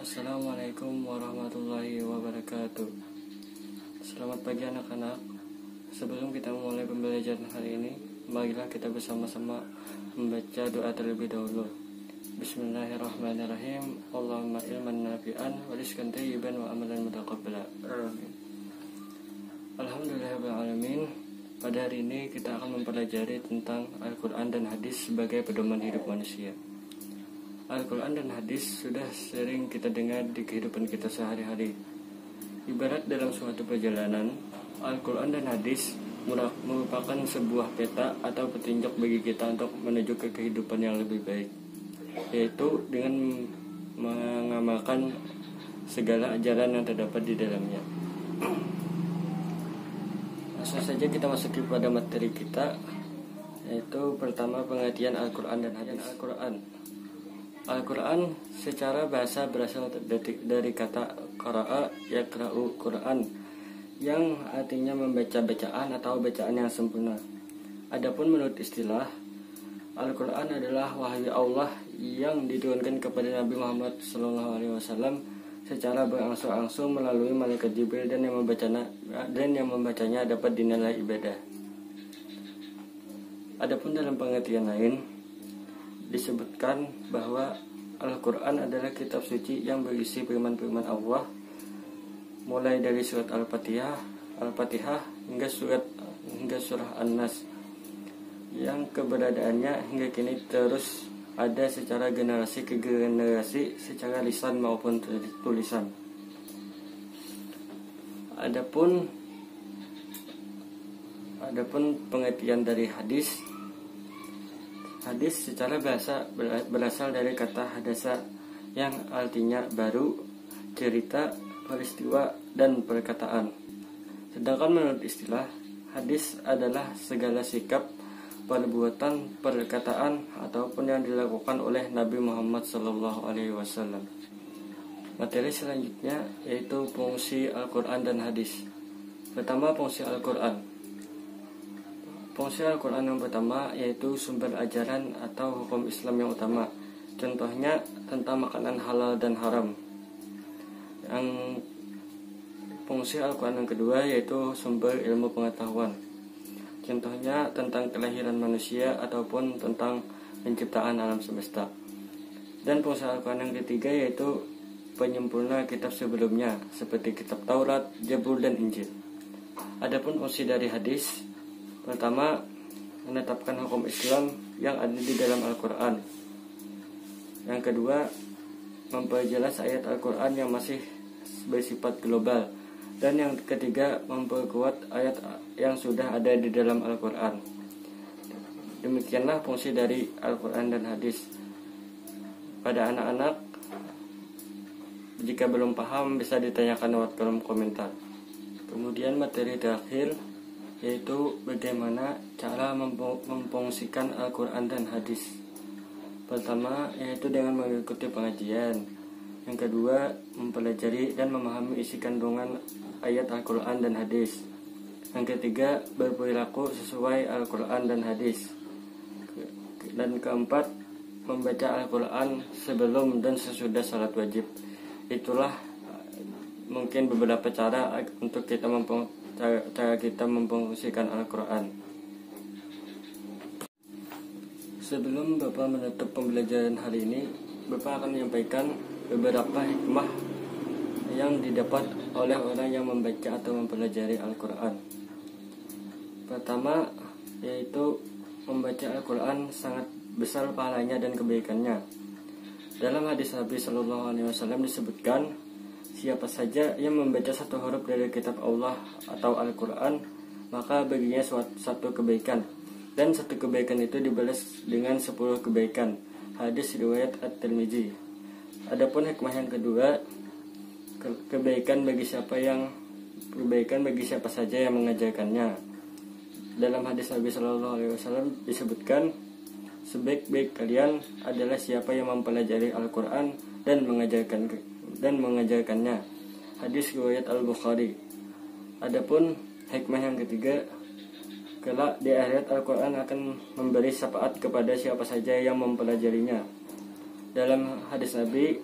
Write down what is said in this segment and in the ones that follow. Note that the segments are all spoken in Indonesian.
Assalamualaikum warahmatullahi wabarakatuh. Selamat pagi anak-anak. Sebelum kita memulai pembelajaran hari ini, marilah kita bersama-sama membaca doa terlebih dahulu. Bismillahirrahmanirrahim. Allahumma ilman nafi'an wa rizqan thayyiban wa amalan mutaqabbala. Amin. Alhamdulillahirabbil alamin. Pada hari ini kita akan mempelajari tentang Al-Quran dan hadis sebagai pedoman hidup manusia. Al-Quran dan hadis sudah sering kita dengar di kehidupan kita sehari-hari. Ibarat dalam suatu perjalanan, Al-Quran dan hadis merupakan sebuah peta atau petunjuk bagi kita untuk menuju ke kehidupan yang lebih baik, yaitu dengan mengamalkan segala ajaran yang terdapat di dalamnya. Langsung saja kita masuki pada materi kita, yaitu pertama pengertian Al-Quran dan hadis. Al-Quran secara bahasa berasal dari kata qara'a yaqra'u Quran, yang artinya membaca bacaan atau bacaan yang sempurna. Adapun menurut istilah, Al-Quran adalah wahyu Allah yang diturunkan kepada Nabi Muhammad SAW secara berangsur-angsur melalui malaikat Jibril, dan yang membacanya dapat dinilai ibadah. Adapun dalam pengertian lain, disebutkan bahwa Al-Quran adalah kitab suci yang berisi firman-firman Allah, mulai dari surat Al-Fatihah hingga surah An-Nas, yang keberadaannya hingga kini terus ada secara generasi ke generasi, secara lisan maupun tulisan. Adapun pengertian dari hadis secara bahasa berasal dari kata hadasa, yang artinya baru, cerita, peristiwa, dan perkataan. Sedangkan menurut istilah, hadis adalah segala sikap, perbuatan, perkataan, ataupun yang dilakukan oleh Nabi Muhammad SAW. Materi selanjutnya yaitu fungsi Al-Quran dan hadis. Pertama, fungsi Al-Quran. Fungsi Al-Quran yang pertama yaitu sumber ajaran atau hukum Islam yang utama. Contohnya tentang makanan halal dan haram. Yang fungsi Al-Quran yang kedua yaitu sumber ilmu pengetahuan. Contohnya tentang kelahiran manusia ataupun tentang penciptaan alam semesta. Dan fungsi Al-Quran yang ketiga yaitu penyempurna kitab sebelumnya seperti kitab Taurat, Zabur, dan Injil. Adapun fungsi dari hadis, pertama, menetapkan hukum Islam yang ada di dalam Al-Quran. Yang kedua, memperjelas ayat Al-Quran yang masih bersifat global. Dan yang ketiga, memperkuat ayat yang sudah ada di dalam Al-Quran. Demikianlah fungsi dari Al-Quran dan hadis. Pada anak-anak, jika belum paham bisa ditanyakan lewat kolom komentar. Kemudian materi terakhir yaitu bagaimana cara memfungsikan Al-Quran dan hadis. Pertama, yaitu dengan mengikuti pengajian. Yang kedua, mempelajari dan memahami isi kandungan ayat Al-Quran dan hadis. Yang ketiga, berperilaku sesuai Al-Quran dan hadis. Dan keempat, membaca Al-Quran sebelum dan sesudah salat wajib. Itulah mungkin beberapa cara untuk kita memfungsikan Al-Quran. Sebelum Bapak menutup pembelajaran hari ini, Bapak akan menyampaikan beberapa hikmah yang didapat oleh orang yang membaca atau mempelajari Al-Quran. Pertama, yaitu membaca Al-Quran sangat besar pahalanya dan kebaikannya. Dalam hadis Nabi SAW disebutkan, siapa saja yang membaca satu huruf dari kitab Allah atau Al-Quran, maka baginya satu kebaikan, dan satu kebaikan itu dibalas dengan 10 kebaikan. Hadis riwayat At-Tirmidzi. Adapun hikmah yang kedua, kebaikan bagi siapa saja yang mengajarkannya. Dalam hadis Nabi SAW disebutkan, sebaik-baik kalian adalah siapa yang mempelajari Al-Quran dan mengajarkannya. Hadis riwayat Al-Bukhari. Adapun hikmah yang ketiga, kelak di akhirat Al-Quran akan memberi syafaat kepada siapa saja yang mempelajarinya. Dalam hadis Nabi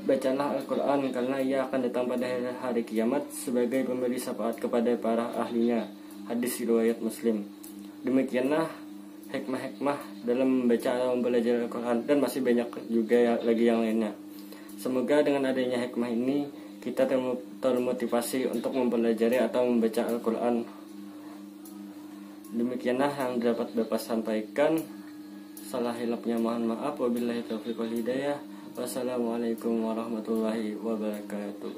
Bacalah Al-Quran karena ia akan datang pada hari kiamat sebagai pemberi syafaat kepada para ahlinya. Hadis riwayat Muslim. Demikianlah hikmah-hikmah dalam membaca atau mempelajari Al-Quran, dan masih banyak juga lagi yang lainnya. Semoga dengan adanya hikmah ini kita termotivasi untuk mempelajari atau membaca Al-Quran. Demikianlah yang dapat Bapak sampaikan. Salah hilapnya mohon maaf. Wabillahi taufiq wal hidayah. Wassalamualaikum warahmatullahi wabarakatuh.